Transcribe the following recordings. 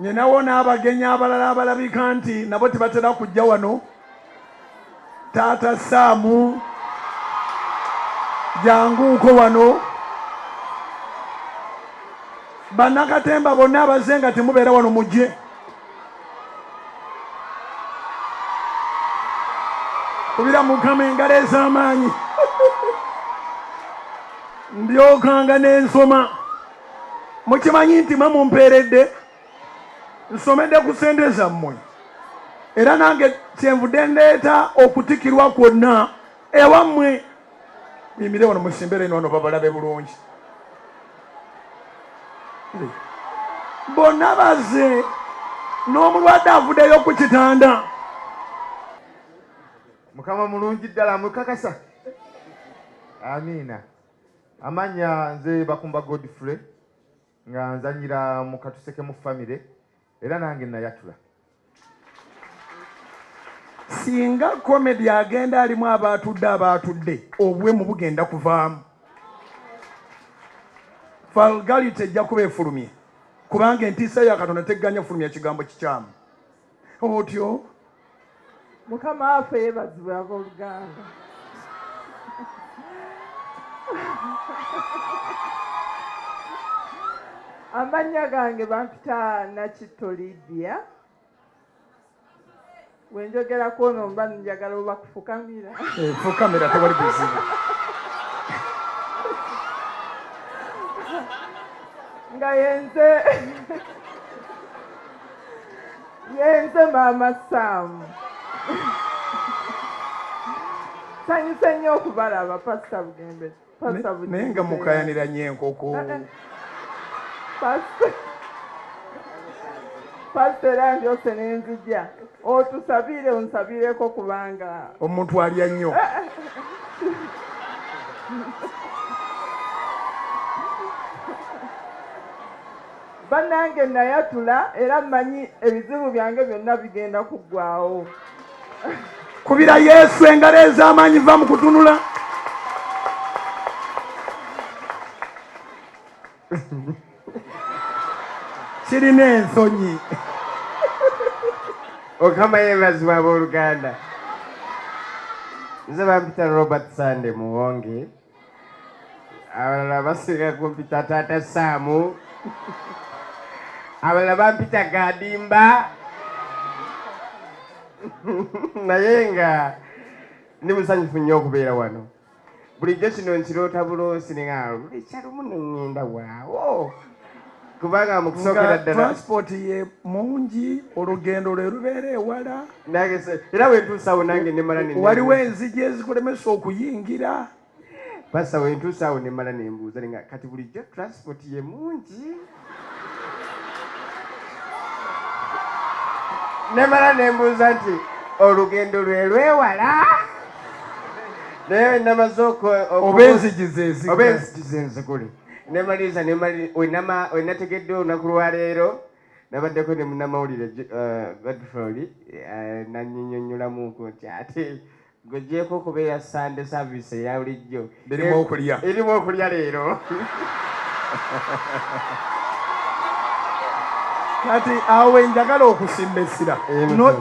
Nyenawo n'abagenyi abalala abalabika nti nabo tebatera kujja wano. Taata Saamu janguuko wano. Bannakatemba bonna abaze nga temubeera wano mujje. Kubira Mukama engalo ez'amaanyi. Ndyokanga n'ensoma. Mukimanyi nti mwe mumpeeredde. Nsomedde ku ssente zammwe. Era nange kyenvudde ndeeta okutikirwa kwonna ewammwe. Muyimire wano musimbere eno wano babalabe bulungi. Bonna baze n'omulwadde avuddeyo ku kitanda. Mukama mulungi ddala mukakasa. Amiina. Amanya nze Bakumba Godfrey nga nzanyira mu Katuseke mu family era nange nayatula. Singa comedy agenda alimu abatudde obwe mu bugenda kuvaamu. Vulgarity ejja kuba efulumye kubanga entiisa ya Katonda tegganya fulumya kigambo kikyamu. Otyo Mukama waffe yeebazibwe abooluganda. Amannya gange bampita Nakitto Lydia. Wenjogerako ono mba njagala oba kufukamira. Fukamira tewali buzibu. Nga yenze Maama Saamu. Sanyuse nnyo okubalaba Pastor Bugembe. Naye nga mukayanira nnyo enkoko. Pastor era ndyose n'enzija. Otusabire onsabireko kubanga omuntu alya nnyo. Bannange nayatula era mmanyi ebizibu byange byonna bigenda kuggwawo. Kubira Yesu engalo ez'amaanyi va mu kutunula. Kirina ensonyi. Okama yeebazibwe abooluganda. Nze bampita Robert Sande Muwonge. Abalala basinga kumpita Taata Saamu. Abalala bampita Gadimba. Naye nga ndi musanyufu nnyo okubeera wano. Bulijjo kino nkiroota buloosi nenga buli kyalumu ne ŋŋenda waawo. Kubanga mukusookera ddala transport ye mungi olugendo lwe lubeera ewala. Era wentuusaawo nange nemala waliwo enzigi ezikulemesa okuyingira. Pasa wentuusaawo nemala nembuuza nga kati bulijjo transport ye mungi. Nemala nembuuza nti olugendo lwe lwewala. Naye namaze oba enzigi zenzigule. Nemaliza wenategedde olunaku lwaleero nabaddeko ne munnamawulire Godfrey nannyonnyolamuko nti ate gweggyeeko okubeera Sunday service eya bulijjo erimu okulya leero. Kati awe njagala okusimba essira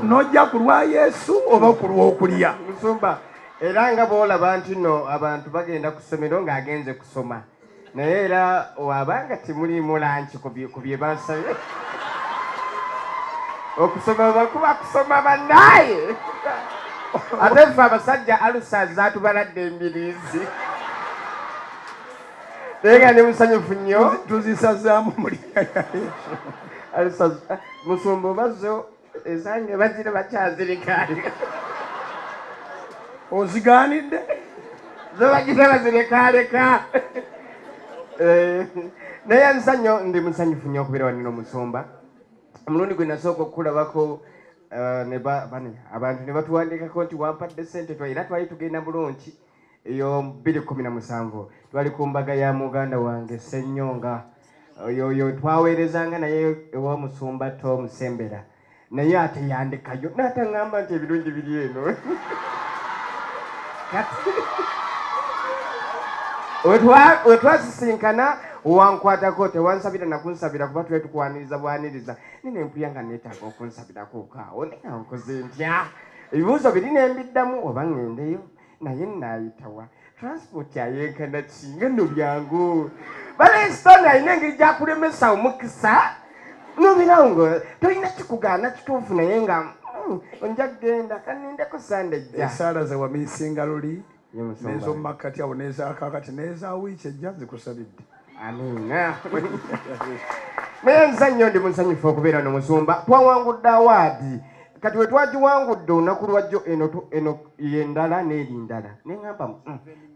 nojja ku lwa Yesu oba ku lw'okulya. Musumba era nga bw'olaba nti nno abantu bagenda ku ssomero ng'agenze kusoma. Naye era wabanga temuliimu lanki ku bye basabye okusoma bakuba kusoma bannaaye. Ate ffe abasajja alusa zaatubaladde embiriizi. Naye nga ne musanyufu nnyo tuzisazaamu mulya. Musumba obazo ezange bazire bakyazirikaali. Ozigaanidde? zobagitala zirekaleka naye nsannyo ndi musanyufu nnyo okubeera wano Musumba. Omulundi gwe nasooka okukulabako abantu ne batuwandiikako nti wampadde ssente era twali tugenda bulungi eyo 2017 twali ku mbaga ya muganda wange Ssennyonga oyo twaweerezanga naye ewa Musumba Tom Sembera naye ate yandikayo n'ataŋŋamba nti ebirungi biri eno wetwasisinkana wankwatako tewansabira nakunsabira kuba tule tukwaniriza bwaniriza nine mpulya nga neetaaga okunsabirako kaawo naye nkoze ntya ebibuuzo biri nembiddamu oba ŋŋendeyo naye naayitawa transport ayenkana kinga nno byangu balesitoni alina engeri gyakulemesa omukisa nobirawo nga tolina kikugaana kituufu naye nga onja kgenda kanindeko sandejja esaala ze wamiisinga luli n'ez'omumakkati awo n'ezakakati n'eza wiiki ejja zikusabidde. Amina. Naye nsannyo ndi musanyufu okubeera wano Musumba. Twawangudde awaadi kati we twagiwangudde olunaku lwajjo eno yendala n'eri ndala naye ŋŋamba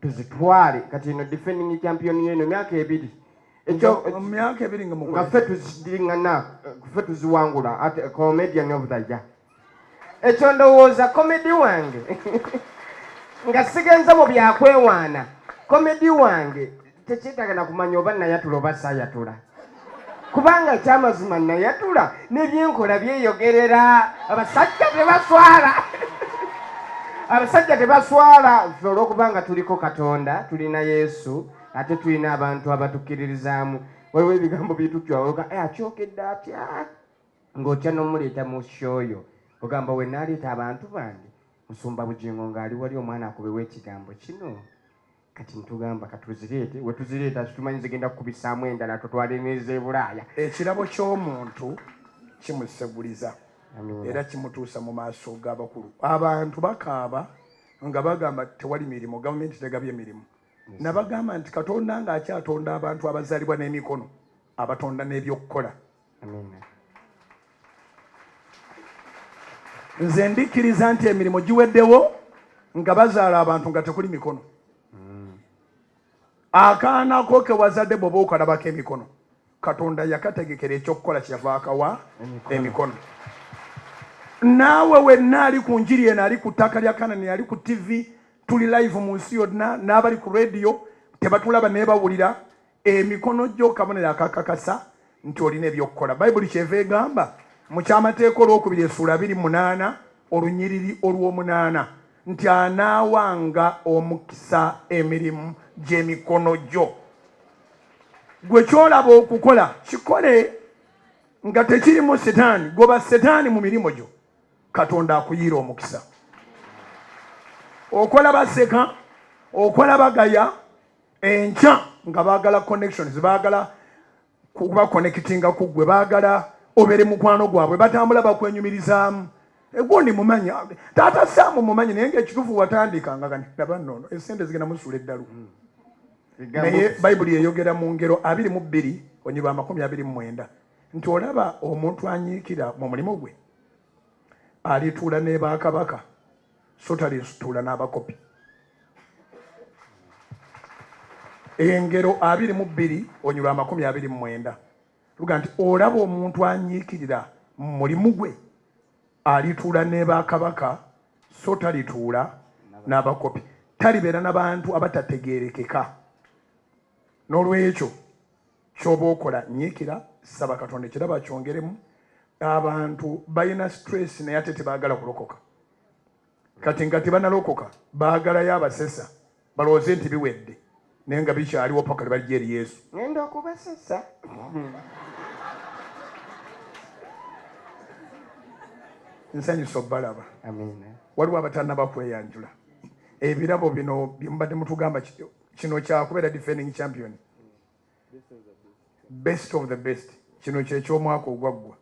tuzitwale kati eno defending champion yeno myaka 2 myaka 2 nga ffe tuzidiŋŋana ffe tuziwangula at comedian of the year. Ekyo ndowooza komedi wange nga sigenza mu byakwewaana komedi wange tekyetaaga na kumanya oba nayatula oba saayatula kubanga kyamazima nayatula n'ebyenkola byeyogerera. Abasajja tebaswala ffe olw'okubanga tuliko Katonda tulina Yesu ate tulina abantu abatukkiririzaamu. Waliwo ebigambo byetukyawoga akyokedde atya ng'otya n'omuleeta mu shoyo ogamba we naaleeta abantu bange Musumba Bugingo ng'ali wali omwana akubewa ekigambo kino kati ntugamba katuzireete we tuzireeta tumanyi zigenda kukubisaamu endala tutwale n'ez'e Bulaaya. Ekirabo ky'omuntu kimuseguliza era kimutuusa mu maaso g'abakulu. Abantu bakaaba nga bagamba tewali mirimu, gavumenti tegabye mirimu. Nabagamba nti Katonda ng'akyatonda abantu abazaalibwa n'emikono abatonda n'ebyokukola. Nze ndikkiriza nti emirimu giweddewo nga bazaala abantu nga tekuli mikono. Akaana ko ke wazadde bw'oba okalabako emikono Katonda yakategekera ekyokukola kyava akawa emikono. Naawe wenna ali ku njiri eno ali ku ttaka lya Kanani ali ku TV tuli live mu nsi yonna n'abali ku radio tebatulaba naye bawulira emikono gyo kabonero akakakasa nti olina ebyokukola. Bayibuli kyeva egamba mu kyamateeka olwokubiri essuula 28 olunyiriri olw'omunaana nti anaawanga omukisa emirimu gy'emikono gyo. Gwe kyolaba okukola kikole nga tekirimu setaani, goba setaani mu mirimu gyo, Katonda akuyiira omukisa. Okola baseka, okola bagaya, enkya nga baagala connections, baagala kuba connectinga ku gwe, baagala obere mukwano gwabwe, batambula bakwenyumirizaamu. Egundi mumanya taata Saamu mumanyi naye ng'ekituufu watandikanga gani laba nnono essente zigenda musuula eddalu. Naye Bayibuli eyogera mu ngero 22 onyirwa 29 nti olaba omuntu anyiikira mu mulimu gwe alituula ne bakabaka so talituula n'abakopi. Engero 22 onyirwa 29 luga nti olaba omuntu anyiikirira mu mulimu gwe alituula ne bakabaka so talituula n'abakopi. Talibeera n'abantu abatategeerekeka. N'olwekyo ky'oba okola nyiikira, saba Katonda ekirabo kyongeremu. Abantu balina stress naye ate tebaagala kulokoka. Kati nga tebanalokoka baagalayo abasesa balowooze nti biwedde naye nga bikyaliwo paka libajja eri Yesu. Ngenda okubasesa. Nsanyusa obbalaba. Amina. Waliwo abatannaba kweyanjula. Ebirabo bino byemubadde mutugamba kino kyakubeera defending champion. Best of the best. Kino kyekyomwaka ogwaggwa.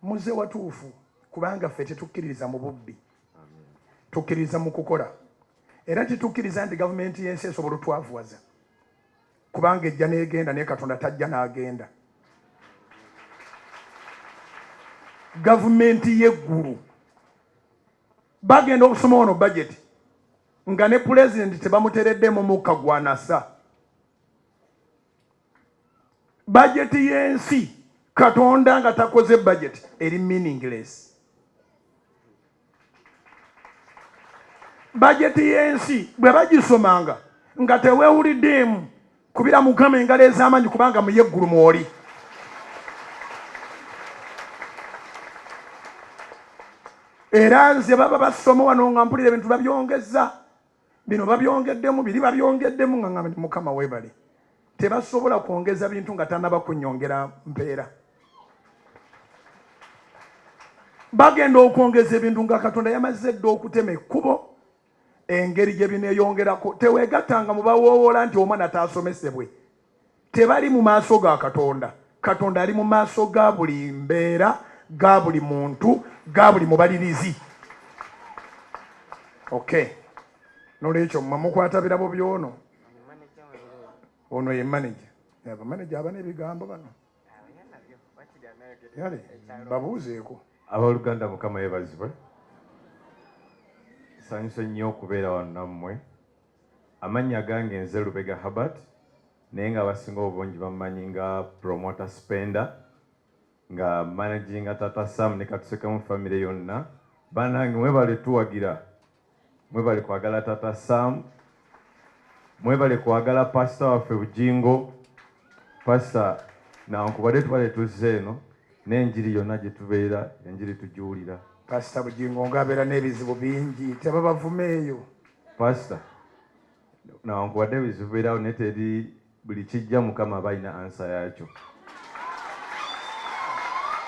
Muze watuufu kubanga ffe tetukkiririza mu bubbi. Tukkiririza mu kukola. Era tetukkiriza nti gavumenti y'ensi esobola otwavuwaza. Kubanga ejja n'egenda naye Katonda tajja n'agenda. Gavumenti y'eggulu bagenda okusoma wano budget nga ne pulezidenti tebamutereddemu mukka gwanasa. Bajeti y'ensi Katonda nga takoze budget eri meaningless. Budget y'ensi bwe bagisomanga nga teweewuliddemu kubira Mukama engalo ez'amaanyi kubanga mu yeggulu mw'oli. Era nze baba basoma wano nga mpulira ebintu babyongeza, bino babyongeddemu, biri babyongeddemu nga ngamba Mukama weebale. Tebasobola kwongeza bintu nga tannaba kunnyongera mpeera. Bagenda okwongeza ebintu nga Katonda yamaze dda okutema ekkubo, engeri gye bineeyongerako. Teweegattanga mu bawoowoola nti omwana taasomesebwe. Tebali mu maaso ga Katonda. Katonda ali mu maaso ga buli mbeera, ga buli muntu, ga buli mubalirizi. Okay. Nolwekyo mmwe mukwata birabo by'ono. Ono ye manager. Abamanager abana ebigambo bano. Yale, babuuzeeko. Abooluganda Mukama yeebazibwe. Nsanyuse nnyo okubeera wano nammwe. Amannya gange nze Lubega Herbert, naye nga abasinga obungi bamanyi nga promoter spender, nga managinga Tata Sam ne Katusekemu family yonna. Bannange mwebale tuwagira, mwebale kwagala Tata Sam, mwebale kwagala pastor waffe Bujingo, pastor nankubadde tubale tuzze eno n'enjiri yonna gye tubeera, enjiri tugiwulira. Pastor Bujingo ng'abeera n'ebizibu bingi, tebabavuma eyo. Pastor nankubadde ebizibu bibeerawo naye teri buli kijja Mukama aba alina ansa yakyo.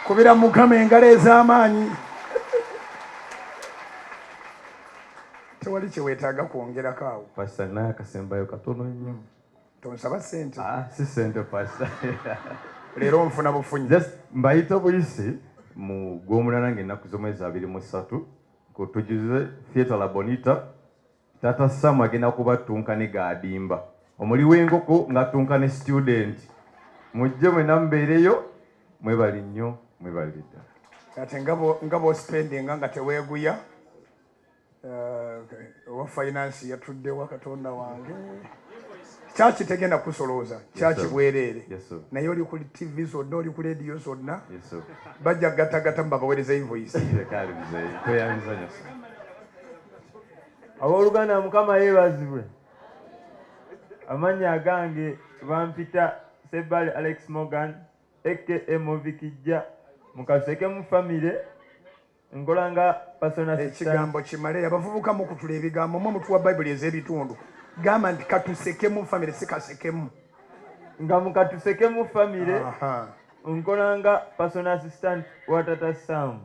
Kubira Mukama engalo ez'amaanyi. Tewali kye weetaaga kwongerako awo. Pastor naye akasembayo katono nnyo. Tonsaba ssente. Si ssente pastor. Leero nfuna bufunyi. Just mbayita buyisi mu gw'omulala ng'ennaku z'omwezi 23 kutujuze Theatre La Bonita. Tata Sam agenda kubatunka ne Gadimba. Omuli w'enkoko ng'atunka ne student. Mujje mwenna mubeereyo, mwebali nnyo, mwebalidda. Kati nga bw'osipendinga nga teweeguya. Owa finance yatuddewa Katonda wange. Kyaki tegenda kusolooza, kyaki bwereere. Naye oli ku TV zonna, oli ku radio zonna. Bajja gattagatta mu babaweereza invoice. Abooluganda Mukama yeebazibwe. Amannya agange bampita Sebale Alex Morgan, aka Movikijja, mu Katusekemu family. Nkolanga personal assistant. Ekigambo kimale abavubuka mukutula ebigambo mu mutu wa Bible ez'ebitundu. Gamba nti Katusekemu family si Kasekemu. Nga mu Katusekemu family. Nkolanga personal assistant wa Tata Sam.